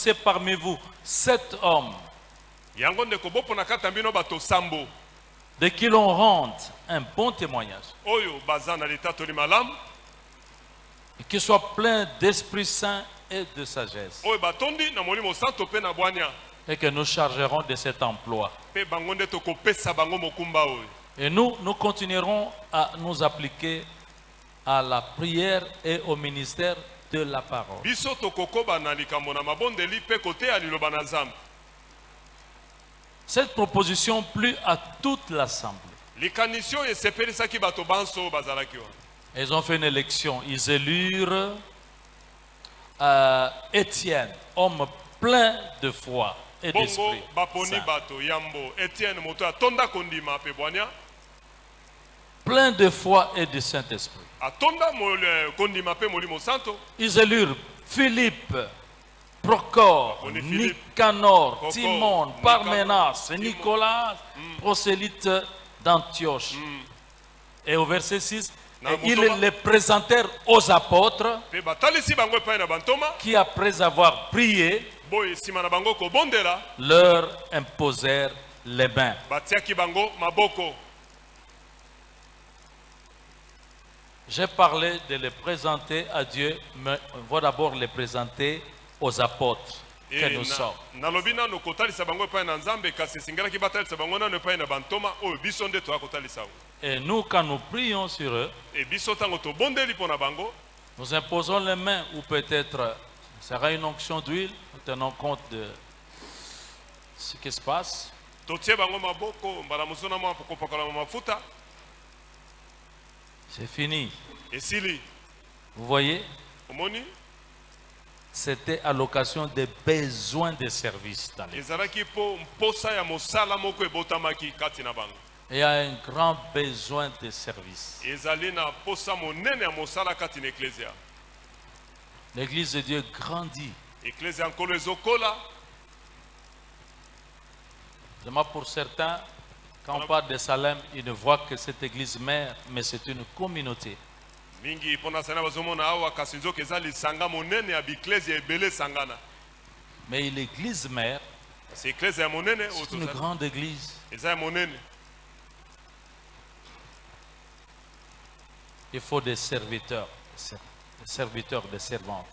choisissez parmi vous 7 hommes de qui l'on rende un bon témoignage, et qui soient pleins d'Esprit Saint et de sagesse, et que nous chargerons de cet emploi. Et nous continuerons à nous appliquer à la prière et au ministère de la parole. Cette proposition plut à toute l'assemblée. Ils ont fait une élection. Ils élurent Étienne, homme plein de foi et d'esprit saint. Plein de foi et de Saint-Esprit. Ils élurent Philippe, Procor, Nicanor, Timon, Parménas, Nicolas, prosélyte d'Antioche. Et au verset 6, ils les présentèrent aux apôtres qui, après avoir prié, leur imposèrent les mains. J'ai parlé de les présenter à Dieu, mais on va d'abord les présenter aux apôtres que nous sommes. Et nous, quand nous prions sur eux, nous imposons les mains, ou peut-être ce sera une onction d'huile, en tenant compte de ce qui se passe. C'est fini. Vous voyez? C'était à l'occasion des besoins de service dans l'église. Il y a un grand besoin de service. L'église de Dieu grandit. Seulement pour certains, quand on parle de Salem, ils ne voient que cette église mère, mais c'est une communauté. Mais l'église mère, c'est une grande église. Il faut des serviteurs, des servantes.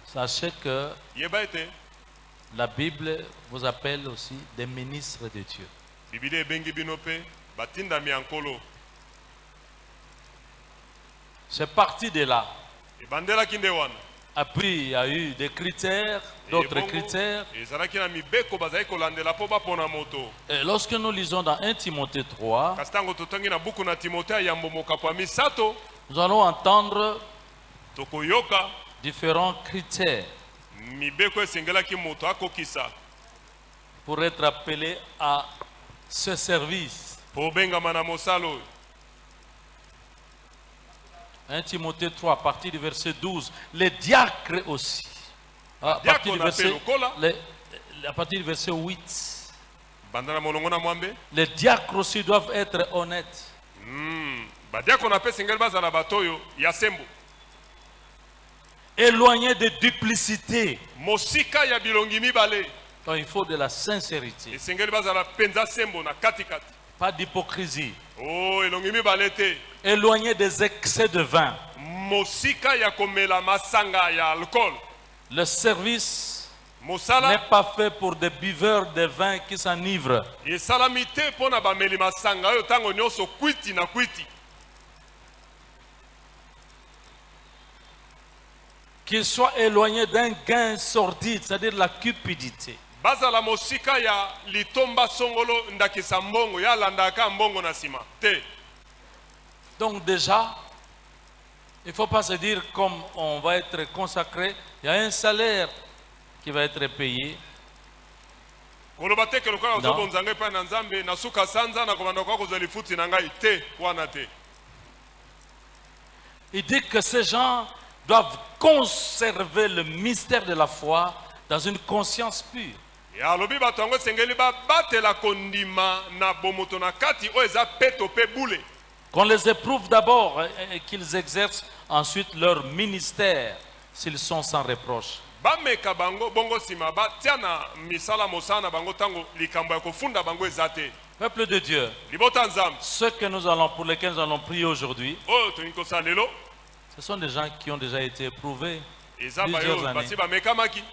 Sachez que la Bible vous appelle aussi des ministres de Dieu. C'est parti de là. Après, il y a eu des critères, d'autres critères. Et lorsque nous lisons dans 1 Timothée 3, nous allons entendre différents critères pour être appelé à ce service. 1 Timothée 3, à partir du verset 12. Les diacres aussi. À partir du verset 8. Les diacres aussi doivent être honnêtes. Éloignés de duplicité. Donc il faut de la sincérité. Pas d'hypocrisie. Éloigné des excès de vin. Le service n'est pas fait pour des buveurs de vin qui s'enivrent. Qu'ils soient éloignés d'un gain sordide, c'est-à-dire la cupidité. Donc déjà, il ne faut pas se dire comme on va être consacré, il y a un salaire qui va être payé. Il dit que ces gens doivent conserver le mystère de la foi dans une conscience pure. Qu'on les éprouve d'abord et qu'ils exercent ensuite leur ministère s'ils sont sans reproche. bameka bango bongo sima batia na misala mosala na bango tango likambo ya kofunda bango ezate. Peuple de Dieu, Libota nzambe ceux que nous allons, pour lesquels nous allons prier aujourd'hui, oyo tolingi kosala lelo ce sont des gens qui ont déjà été éprouvés eza plusieurs bayo années. basi bamekamaki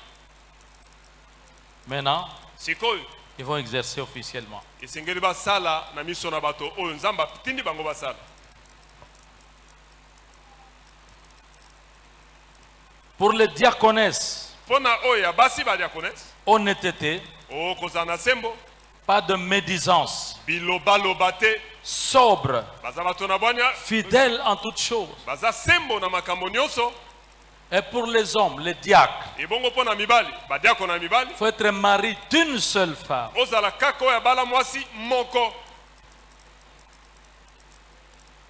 Maintenant, sikoyo ils vont exercer officiellement. esengeli basala na miso na bato oyo nzambe atindi bango basala. Pour les diaconesses, Pona oyo ya basi badiakonese honnêteté, o kozala na sembo pas de médisance, bilobaloba te sobre, baza bato na bwania fidèle en toutes choses. baza sembo na makambo nyonso. Et pour les hommes, les diacres, Ebongo mpo na mibali badiako na mibali il faut être mari d'une seule femme. ozala kaka oyo abala mwasi moko.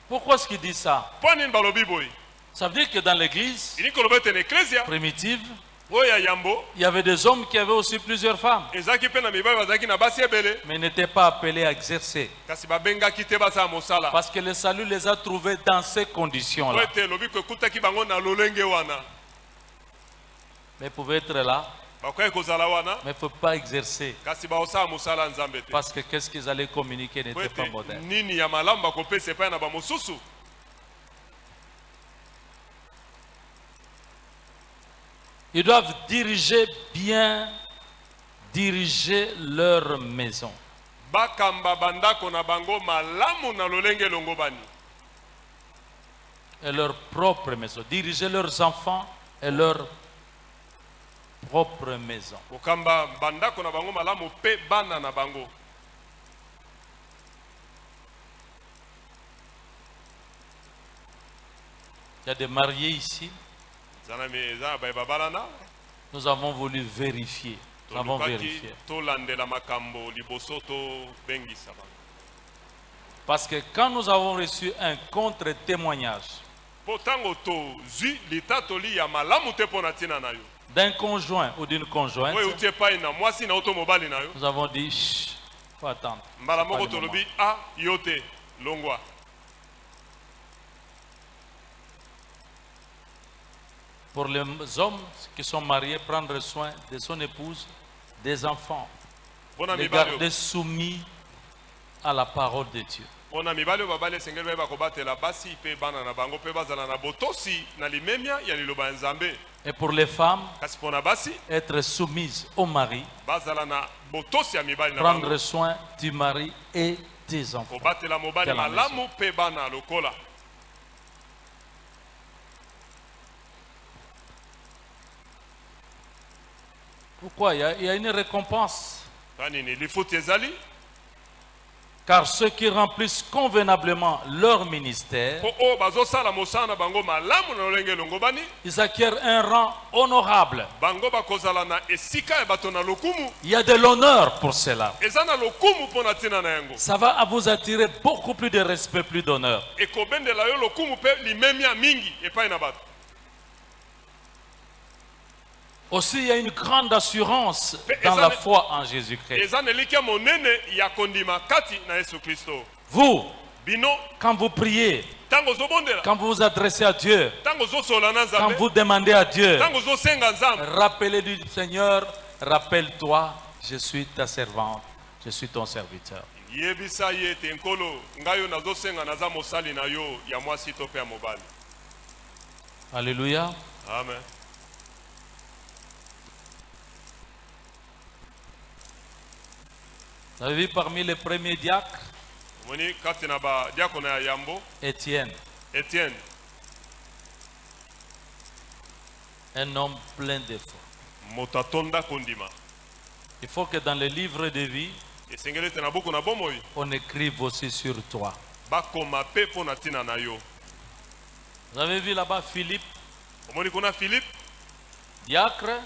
Pourquoi est-ce qu'il dit ça? Mpo nini balobi boye? Ça veut dire que dans l'église Ili koloba ete na eklesia primitive, oyo ya yambo il y avait des hommes qui avaient aussi plusieurs femmes, ezalaki mpe na mibali bazalaki na basi ebele mais ils n'étaient pas appelés à exercer. kasi babengaki te basala mosala Parce que le salut les a trouvés dans ces po conditions-là. ete elobi ekutaki bango na lolenge wana. Mais ils pouvaient être là, bakoki kozala wana mais il ne faut pas exercer. kasi baosala mosala ya nzambe te Parce que qu'est-ce qu'ils allaient communiquer po n'était pas ete moderne. nini ya malamu bakopesa epai na bamosusu. Ils doivent diriger leur maison. Bakamba bandako na bango malamu na lolenge elongo bani. Et leur propre maison. Diriger leurs enfants et leur propre maison. Kokamba bandako na bango malamu pe bana na bango. Il y a des mariés ici. Nous avons voulu vérifier. Nous avons vérifié. Parce que quand nous avons reçu un contre-témoignage d'un conjoint ou d'une conjointe, nous avons dit, chut, il faut attendre. Pour les hommes qui sont mariés, prendre soin de son épouse, des enfants, les garder soumis à la parole de Dieu. Et pour les femmes, être soumises au mari, prendre soin du mari et des enfants. Pourquoi? Il y a une récompense. Car ceux qui remplissent convenablement leur ministère, ils acquièrent un rang honorable. Il y a de l'honneur pour cela. Ça va vous attirer beaucoup plus de respect, plus d'honneur. Aussi, il y a une grande assurance dans la foi en Jésus-Christ. Vous, quand vous priez, quand vous vous adressez à Dieu, quand vous demandez à Dieu, rappelez du Seigneur, rappelle-toi, je suis ta servante, je suis ton serviteur. Alléluia. Amen. Vous avez vu parmi les premiers diacres, Étienne, un homme plein d'efforts. Il faut que dans le livre de vie, on écrive aussi sur toi. Vous avez vu là-bas Philippe, diacre,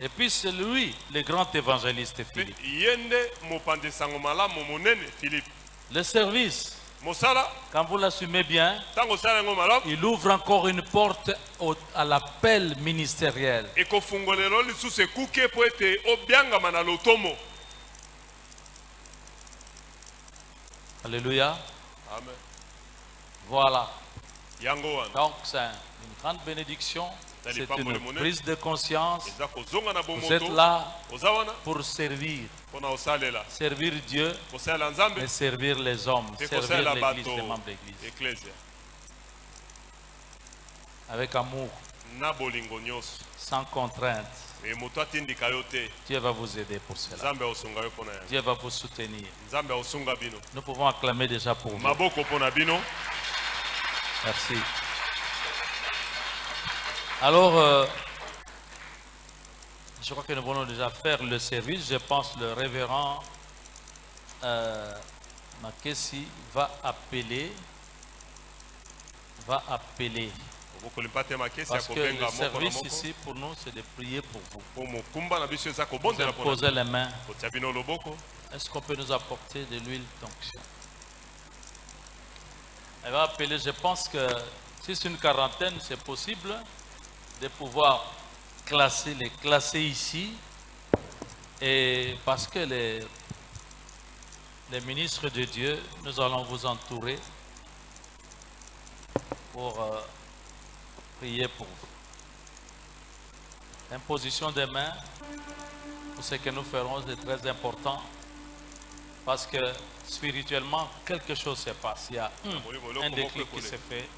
et puis c'est lui, le grand évangéliste Philippe. Le service, quand vous l'assumez bien, il ouvre encore une porte à l'appel ministériel. Alléluia. Amen. Voilà. Donc c'est une grande bénédiction C'est une prise de conscience. Vous êtes là pour servir. Servir Dieu et servir les hommes. Servir l'Église, les membres de l'Église. Avec amour. Sans contrainte. Dieu va vous aider pour cela. Dieu va vous soutenir. Nous pouvons acclamer déjà pour vous. Merci. Alors, je crois que nous allons déjà faire le service. Je pense que le révérend Makessi va appeler. Parce que le service ici pour nous, c'est de prier pour vous. Vous allez poser les mains. Est-ce qu'on peut nous apporter de l'huile d'onction? Elle va appeler. Je pense que si c'est une quarantaine, c'est possible de pouvoir les classer ici. Et parce que les ministres de Dieu, nous allons vous entourer pour prier pour vous. Imposition des mains, pour ce que nous ferons, c'est très important parce que spirituellement, quelque chose se passe. Il y a un déclic qui se fait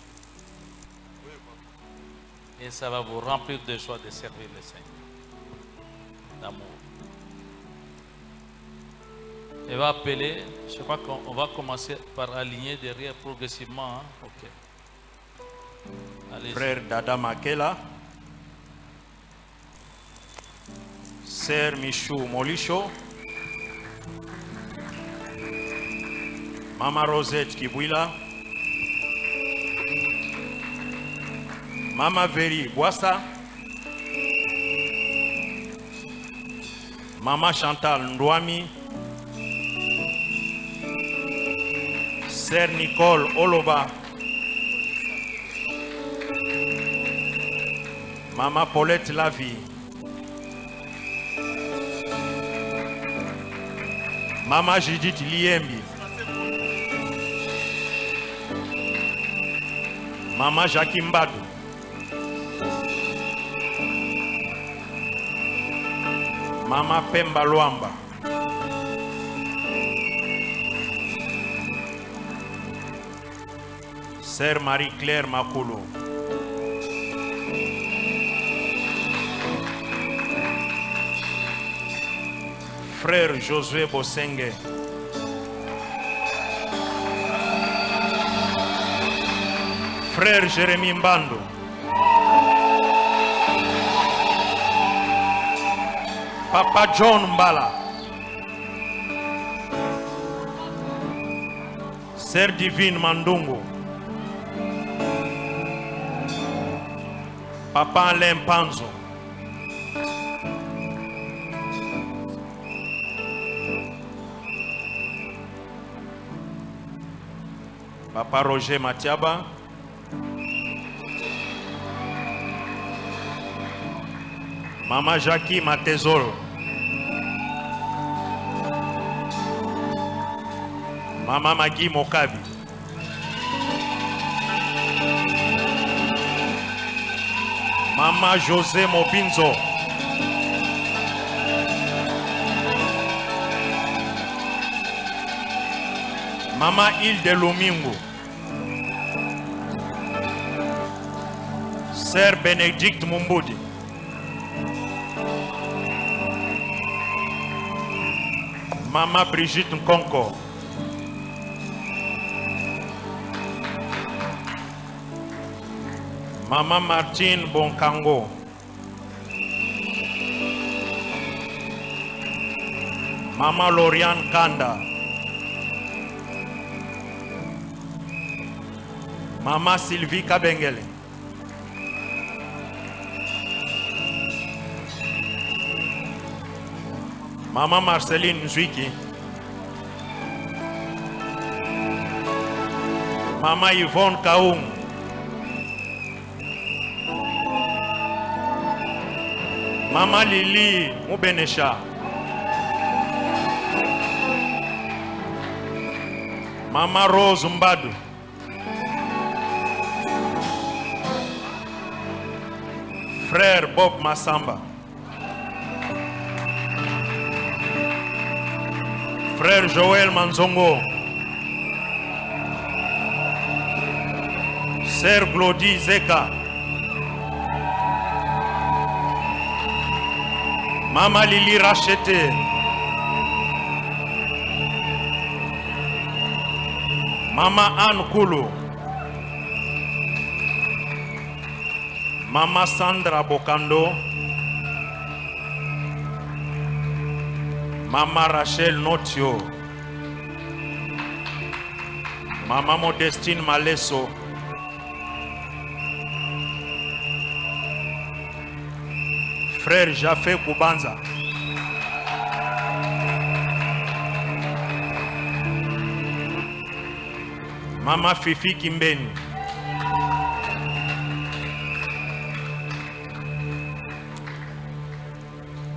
et ça va vous remplir de joie de servir le Seigneur, d'amour. Elle va appeler, je crois qu'on va commencer par aligner derrière progressivement. Hein? Ok. Frère Dada Makela, Sœur Michou Molisho, Mama Rosette Kibwila, Mama Veri Boissa, Mama Chantal Ndouami, Sœur Nicole Oloba, Mama Paulette Lavie, Mama Judith Liembi, Mama Jackie Mbadou, Mama Pemba Luamba, Sœur Marie-Claire Makulu, Frère Josué Bosenge, Frère Jérémy Mbando, Papa John Mbala, Sœur Divine Mandungu, Papa Alain Panzo, Papa Roger Matiaba, Mama Jackie Matezolo, Mama Magui Mokabi, Mama José Mobinzo, Mama Hilde Lumingo, Sœur Bénédicte Mumboudi, Mama Brigitte Nkonko, Mama Martine Bonkango, Mama Loriane Kanda, Mama Sylvie Kabengele, Mama Marceline Nzwiki, Mama Yvonne Kaung, Mama Lili Mubenesha, Mama Rose Mbadu, Frère Bob Massamba. Frère Joël Manzongo. Sœur Glody Zeka. Maman Lili Racheté. Maman Anne Koulou. Maman Sandra Bokando. Maman Rachel Notio. Maman Modestine Malesso. Frère Jafé Koubanza. Maman Fifi Kimbeni.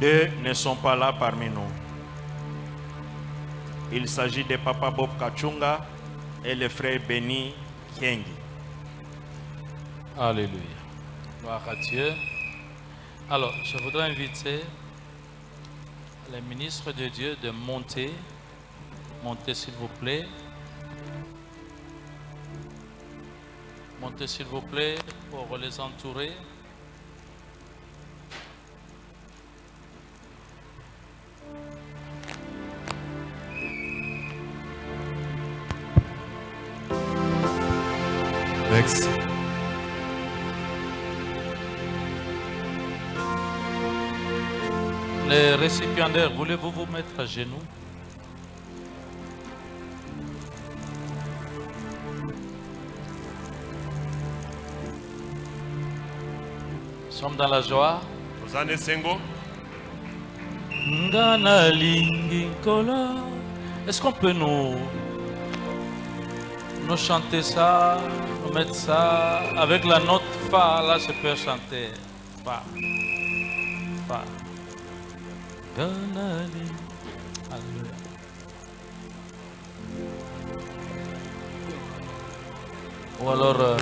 Deux ne sont pas là parmi nous. Il s'agit de Papa Bob Kachunga et le frère Benny Kengi. Alléluia. Gloire à Dieu. Alors, je voudrais inviter les ministres de Dieu de monter. Montez s'il vous plaît. Montez s'il vous plaît pour les entourer. Next. Les récipiendaires, voulez-vous vous mettre à genoux? Nous sommes dans la joie. Ozane Sengo. Ngana lingi kola. Est-ce qu'on peut nous chanter ça, nous mettre ça avec la note Fa? Là, je peux chanter Fa. Fa. Ngana lingi. Alléluia. Ou alors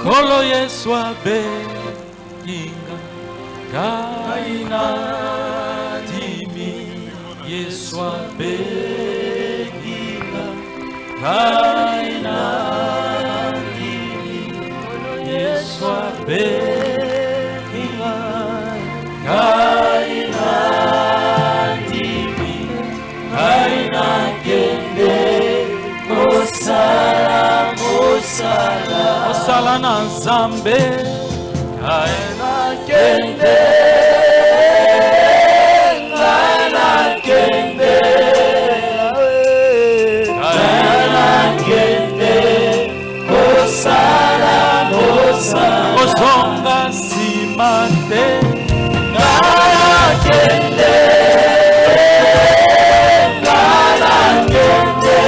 Kolo Yeswa Benginga Kaina Dimi Yeswa Benginga Kaina Dimi Yeswa Benginga Kaina Dimi Kaina Kende Osala Osala Osala na Nzambe Kaina Kende Kaina Kende Kaina Kende Osala Osala Osonga Simante Kaina Kende Kaina Kende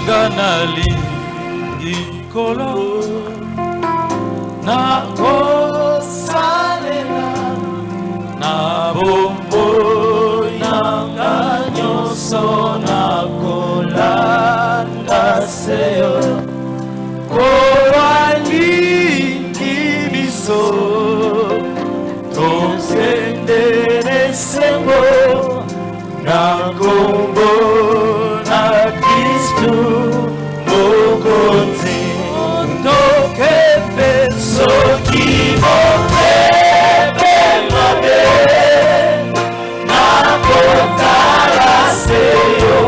Ganali Inkolo na kosalela na bombo na kanyoso na kolanda seyo kowalingi biso tosendele sengo na kombo na Kristu mokonzi toke peso kibopebe mabe na kotala seyo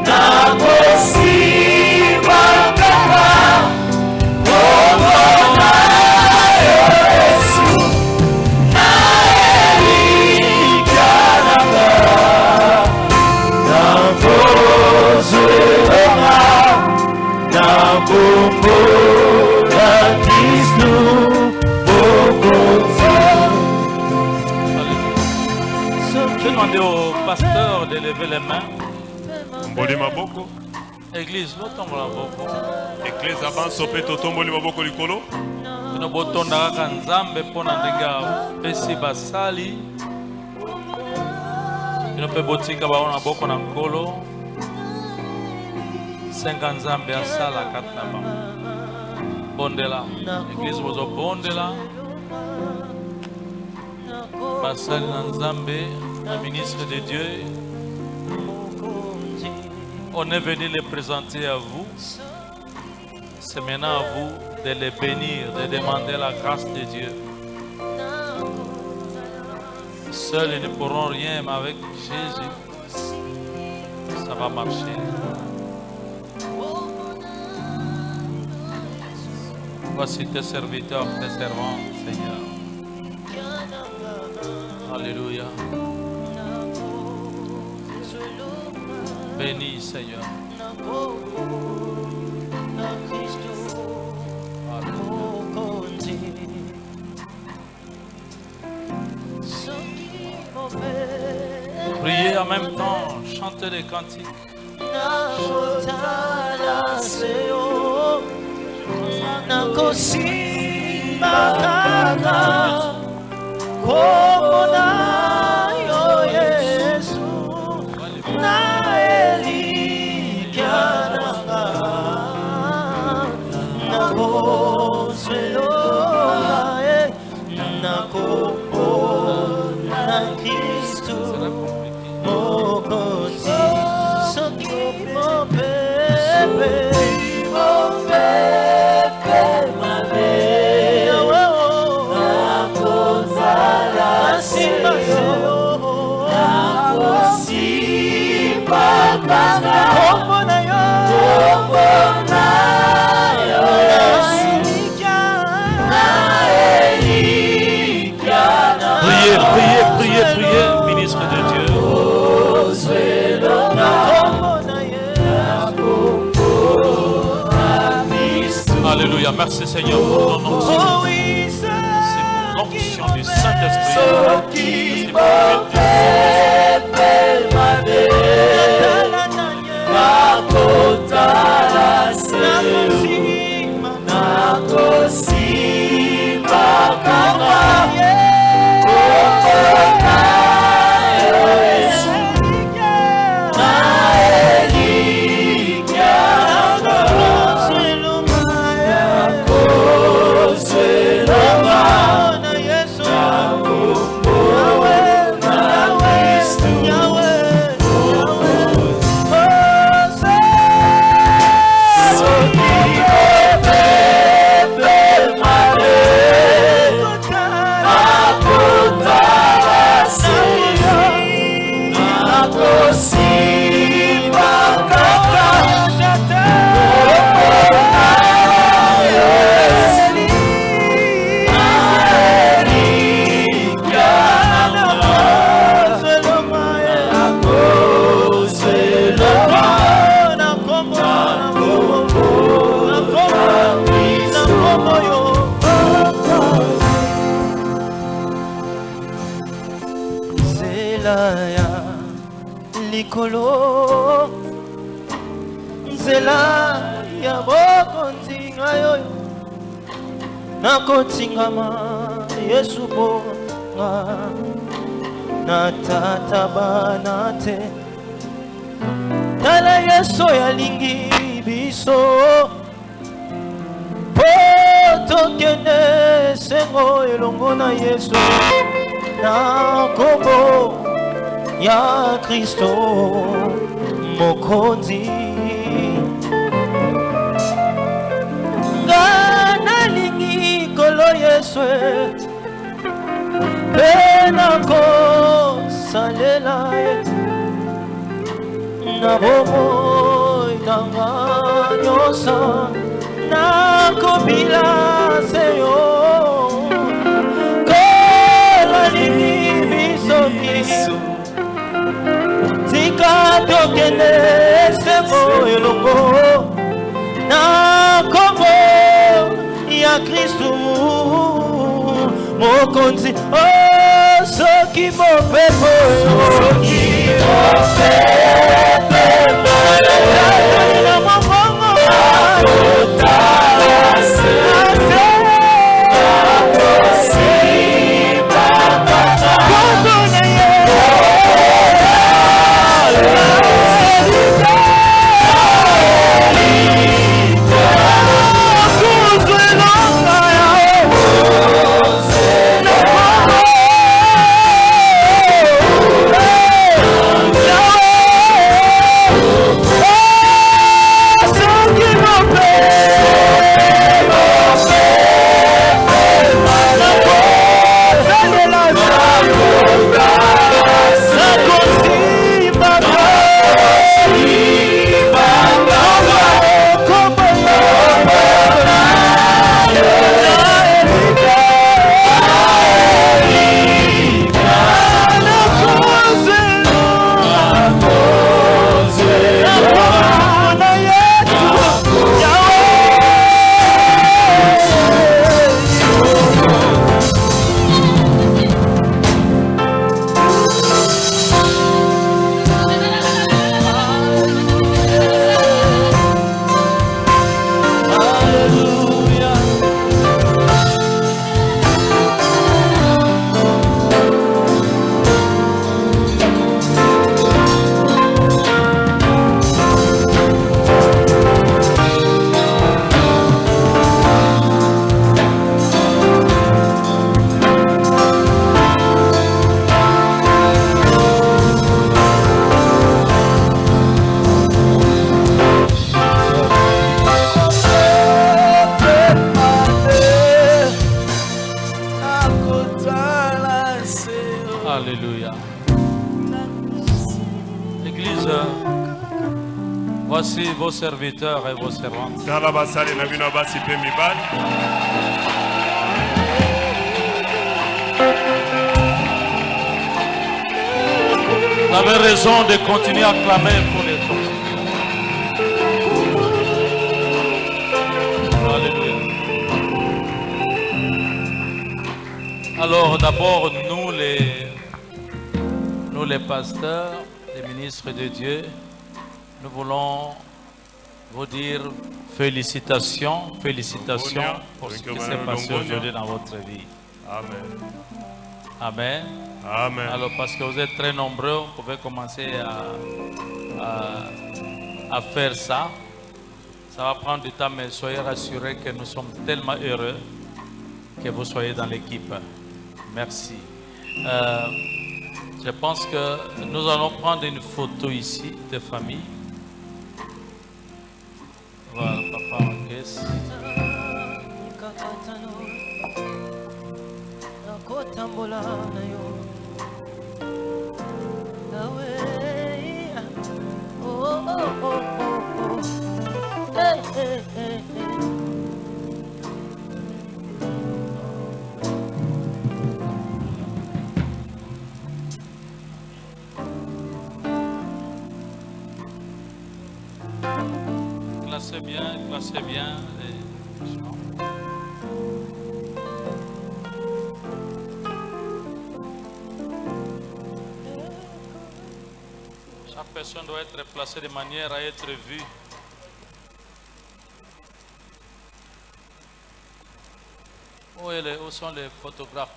na kosiba kaka komona Yesu na elikanaka na vozuela na bombo na Kristu mokonzi. Je demandais au pasteur de lever les mains. Tomboli maboko. Église, l'autre la boko. Église avanso pe totomboli maboko likolo. Je bino botonda kaka nzambe mpona ndenge apesi basali bino mpe botika bango na boko na nkolo senga nzambe asala kati na bango bondela eglise bozobondela basali na nzambe na ministre de Dieu. On est venu les présenter à vous. C'est maintenant à vous de les bénir, de demander la grâce de Dieu. Seuls ils ne pourront rien, mais avec Jésus, ça va marcher. Voici tes serviteurs, tes servants, Seigneur. Alléluia. Bénis, Seigneur. Priez en même temps, chantez les cantiques. Priez, ministre de Dieu. Alléluia, merci Seigneur pour ton onction. Merci pour l'onction du Saint-Esprit. Likolo nzela ya bokonzinga yoyo nakotingama Yesu bonga na tata bana te tala Yesu yalingi biso potokende sengo elongo na Yesu na kombo ya Kristo mokonzi ngana lingi kolo Yesu penako salela na bomo nanga nyosa na kobila seyo kola lingi biso tokende sebo elongo na kombo ya Kristu mokonzi soki mopepo na mobongo Alléluia. Église, voici vos serviteurs et vos servantes. Vous avez raison de continuer à clamer pour les autres. Alléluia. Alors d'abord, nous les pasteurs, les ministres de Dieu, nous voulons vous dire félicitations pour ce qui s'est passé aujourd'hui dans votre vie. Amen. Amen. Amen. Alors parce que vous êtes très nombreux, vous pouvez commencer à faire ça. Ça va prendre du temps, mais soyez rassurés que nous sommes tellement heureux que vous soyez dans l'équipe. Merci. Je pense que nous allons prendre une photo ici de famille. Voilà, papa en caisse. Classez bien les... Chaque personne doit être placée de manière à être vue. Où sont les photographes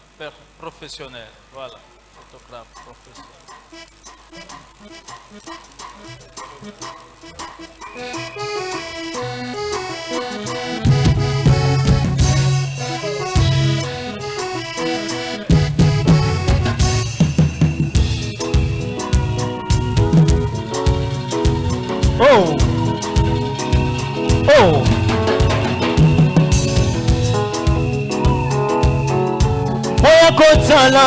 professionnels? Voilà, photographes professionnels. Oh! Oh! Moya kotala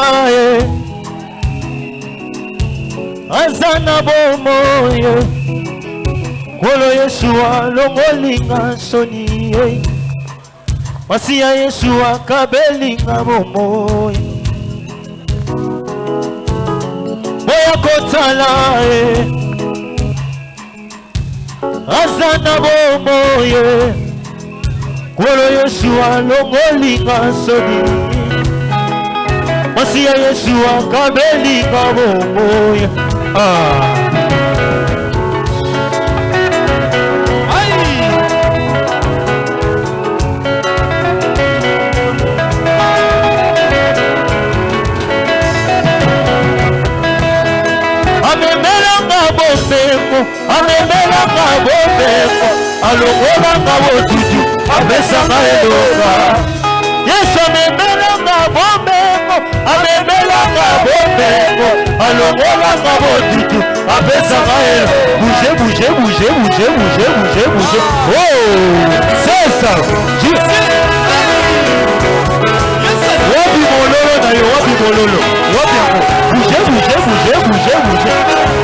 azana bomoye kolo Yeshua longolinga soni Masia Yeshua kabelinga bomoye Moya kotala azana bomoye kolo Yeshua longolinga soni Masia Yeshua kabelinga bomoye amemelanga bomeko alongolanga botutu apesanga elonga Yesu amemelanga bomeko alongolanga botutu apesanga elonga bouge oh c'est ça wapi mololo na yo wapi mololo wapi yako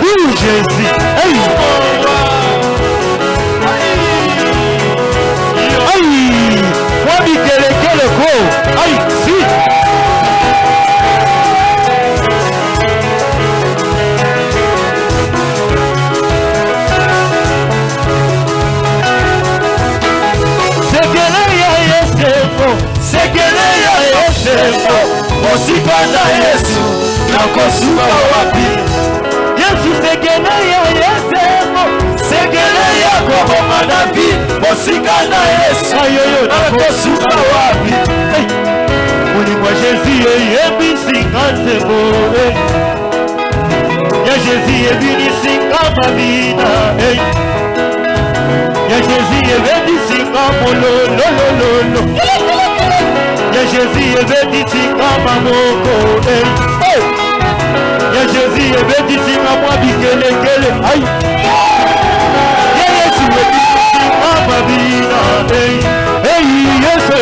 bouge Jésus hey wapi kelekele ko ay si sekele ya Yesu mosika na Yesu nakosuka wapi Yesu sekele ya Yesu sekele ya koboma na vi mosika na Yesu ayoyo nakosuka wapi Molimwa Jésus yebisinga nzembo ya Jésus yebisinga mabina ya Jésus yebisinga mololololo ya Jésus yebisinga mamoko ya Jésus yebisinga mwa bikelekele ay ya Yesu yebisinga mabina Yesu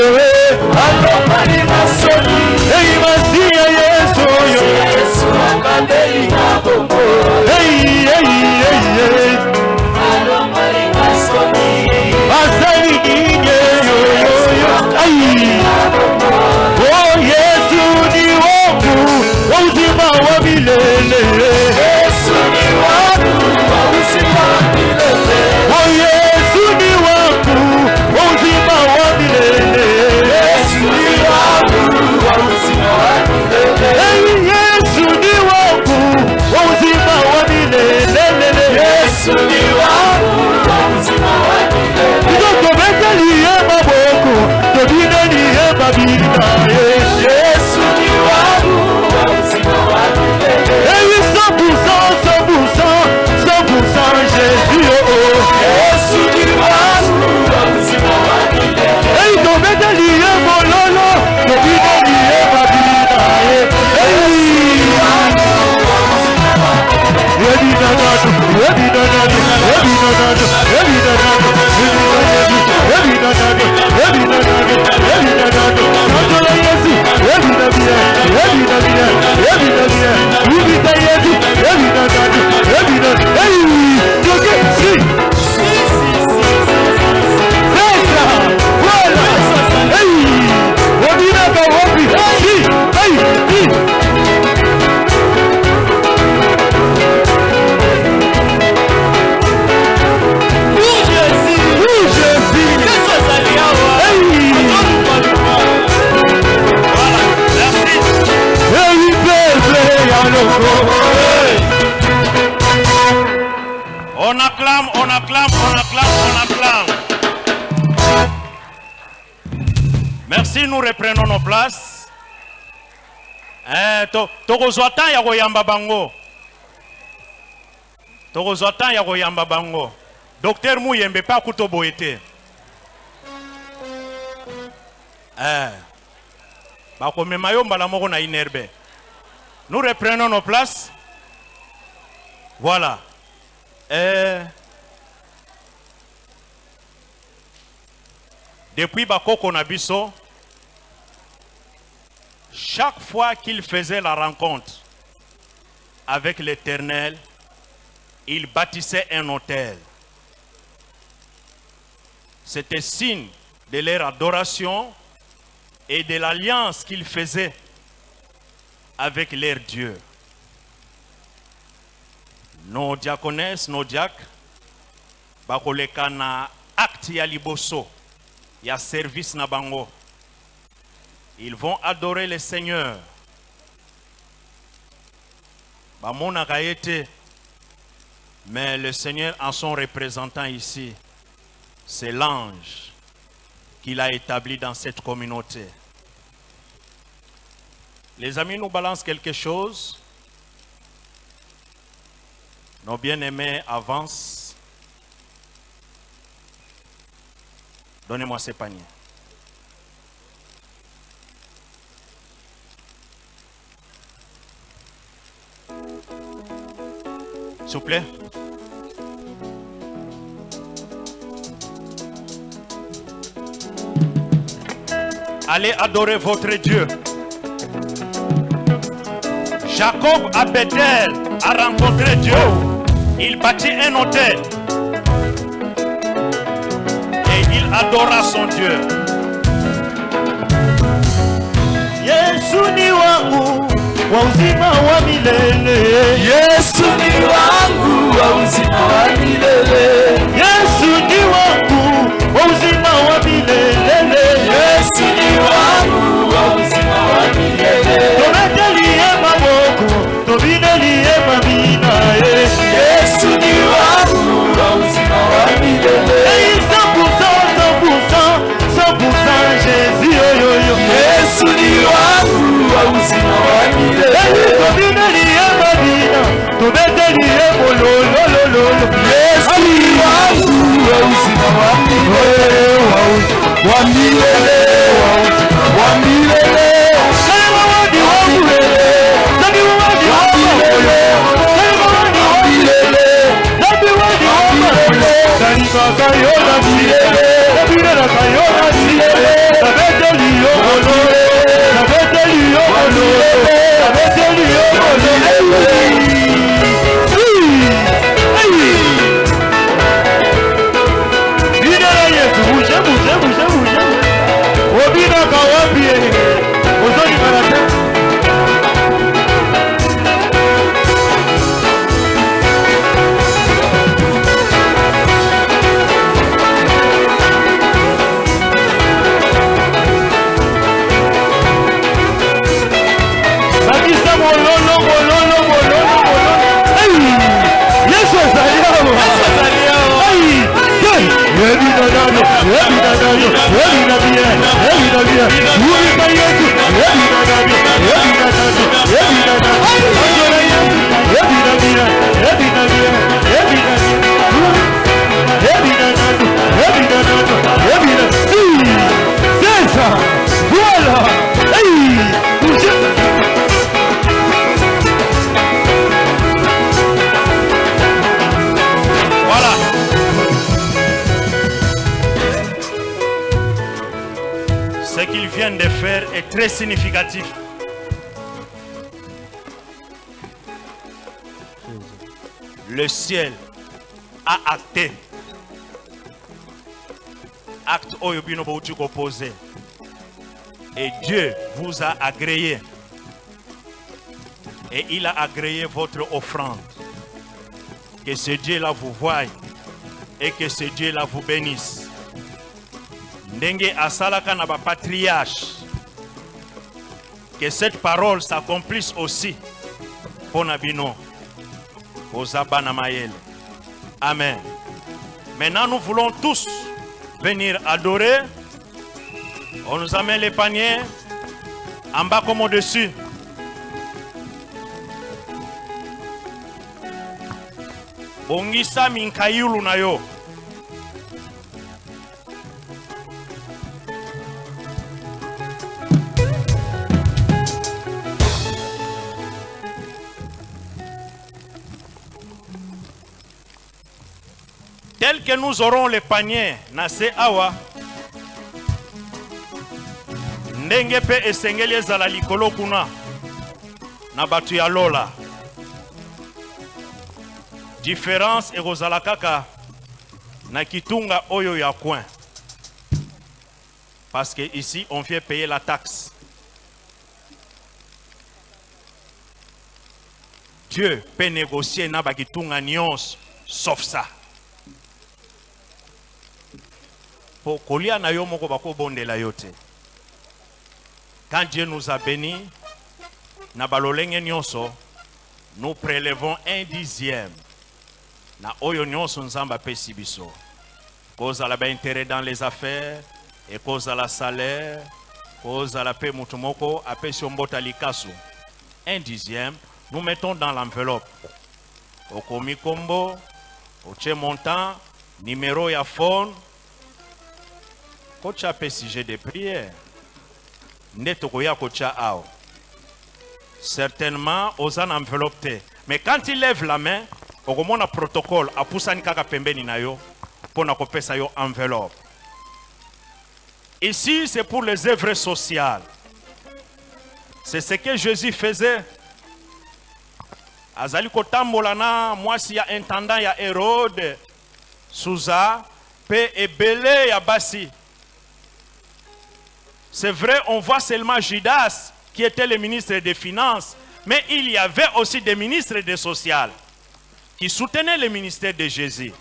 alomani masoni Masia Yesu acclame, on acclame, on acclame. Merci, nous reprenons nos places. Tokozwatan ya koyamba bango. Tokozwatan ya koyamba bango. Docteur Mouyembe pas kuto boete. Bakome mayomba la moko na inerbe. Nous reprenons nos places. Voilà. Depuis Bakoko Nabiso, chaque fois qu'il faisait la rencontre avec l'Éternel, il bâtissait un autel. C'était signe de leur adoration et de l'alliance qu'ils faisaient avec leur Dieu. Nos diaconesses, nos diacres, bakoleka na acte ya liboso, ya service na bango. Ils vont adorer le Seigneur. Bamona kaete, mais le Seigneur en son représentant ici, c'est l'ange qu'il a établi dans cette communauté. Les amis nous balancent quelque chose. Nos bien-aimés avancent. Donnez-moi ces paniers. S'il vous plaît. Allez adorer votre Dieu. Jacob à Bethel a rencontré Dieu. Il bâtit un autel. Et il adora son Dieu. Yesu ni wangu wa uzima wa milele. Yesu ni wangu wa uzima wa milele. Yesu ni wangu wa uzima wa milele. Yesu ni wangu wa uzima wa milele. Tobetelie maboko, tobinelie mabina. Yesu ni wangu wa uzima wa milele. 100% Jésus, yo yo yo. Yesu ni wangu wa uzima wa milele. Tobinelie mabina, tobetelie mololololo. Yesu ni wangu wa uzima wa milele. Wa milele. Wa milele. De faire est très significatif. Le ciel a acté. Acte oyobino bouti opposé. Et Dieu vous a agréé. Et il a agréé votre offrande. Que ce Dieu-là vous voie et que ce Dieu-là vous bénisse. Ndenge asalaka na ba patriarche. Que cette parole s'accomplisse aussi pour Nabino. Ozaba na mayele. Amen. Maintenant, nous voulons tous venir adorer. On nous amène les paniers en bas comme au-dessus. Bongisa minkayulu na yo. Tel que nous aurons les paniers nase awa ndenge pe esengeli ezala likolo kuna na batu ya lola. Différence ekozala kaka na kitunga oyo ya coin. Parce que ici on vient payer la taxe. Dieu peut négocier na ba kitunga nyons sauf ça. Pour kolia na yo moko bako bondela yote. Quand Dieu nous a bénis, na balolenge nyonso, nous prélevons 1/10. Na oyo nyonso nzamba pesi biso. Cause à la intérêt dans les affaires, et cause à la salaire, cause à la paix mutumoko, apesi ombota likasu. 1/10, nous mettons dans l'enveloppe. Au komi kombo, au tche montant, numéro ya phone, kocha pe sujet de prière. Neto koya kocha ao. Certainement, aux en enveloppe. Mais quand il lève la main, au moment un protocole, a poussani kaka pembeni na yo, pour na kopesa yo enveloppe. Ici, c'est pour les œuvres sociales. C'est ce que Jésus faisait. Azali kotambolana, moi si ya intendant ya Hérode, Souza, pe ebele ya basi. C'est vrai, on voit seulement Judas qui était le ministre des Finances, mais il y avait aussi des ministres des Sociales qui soutenaient le ministère de Jésus.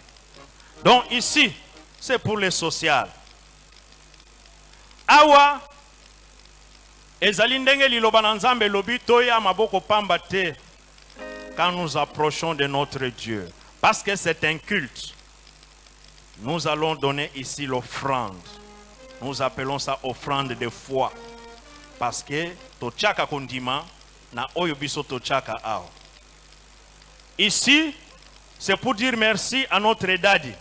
Donc ici, c'est pour les sociales. Awa, ezali ndenge liloba na Nzambe lobi toya maboko pamba te quand nous approchons de notre Dieu. Parce que c'est un culte. Nous allons donner ici l'offrande. Nous appelons ça offrande de foi. Parce que tochaka kondima na oyo biso tochaka ao. Ici, c'est pour dire merci à notre daddy.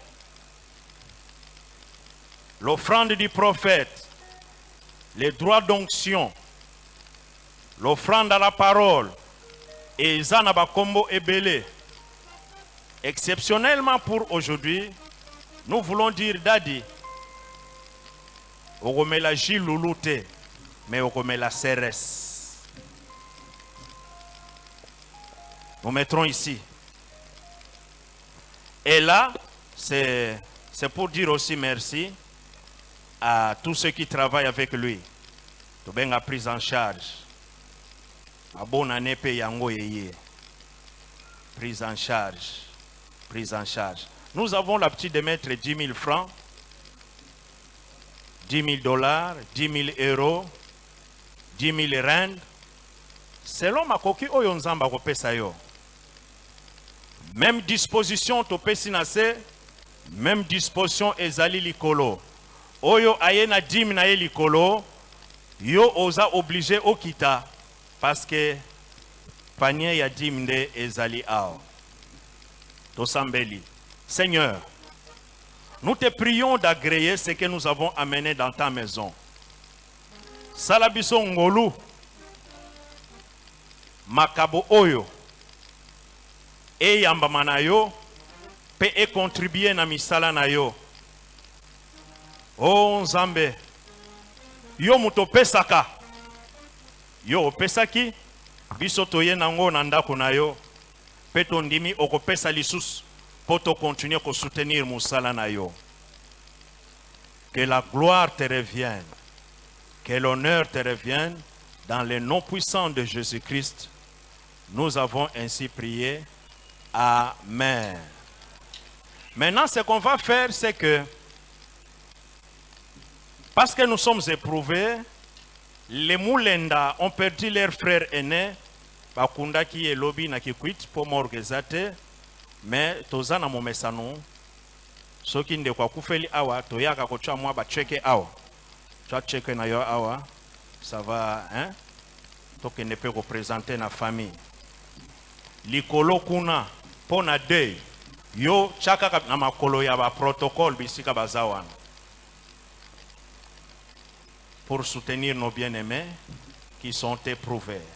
L'offrande du prophète, les droits d'onction, l'offrande à la parole, et Zanaba Kombo Ebele. Exceptionnellement pour aujourd'hui, nous voulons dire daddy. On remet la Giloulouté, mais on remet la CRS. Nous mettrons ici. Et là, c'est pour dire aussi merci à tous ceux qui travaillent avec lui. Tout bien prise en charge. A bonne année yango yeye. Prise en charge. Prise en charge. Nous avons l'habitude de mettre 10 000 francs. 10 000 $, 10 000 euros, 10 000 rand. Selon ma koki oyo nzamba kopesa yo. Même disposition to pesinase, même disposition ezali likolo. Oyo ayena 10 000 na ye likolo, yo oza obligé okita parce que panier ya 10 000 de ezali ao. To sambeli. Seigneur, nous te prions d'agréer ce que nous avons amené dans ta maison. Salabiso ngolu, makabo oyo, e yambama na yo, pe e contribuer na misala na yo. Oh Nzambe, yo muto pesaka, yo pesaki, biso toye nango na ndako na yo, pe tondimi okopesa lisusu. Pour te continuer à soutenir Moussala Nayo. Que la gloire te revienne. Que l'honneur te revienne. Dans le nom puissant de Jésus-Christ, nous avons ainsi prié. Amen. Maintenant, ce qu'on va faire, c'est que, parce que nous sommes éprouvés, les Moulenda ont perdu leur frère aîné, Bakunda qui est lobby na kikwit pour m'organiser. Mais tozana momesano soki ndeko akufeli awa toyaka kotia mwa bacheke awa twa cheke na yo awa ça va hein tokende pe représenter na famille likolo kuna pona deuil yo chaka na makolo ya ba protocole bisika bazawana pour soutenir nos bien-aimés qui sont éprouvés.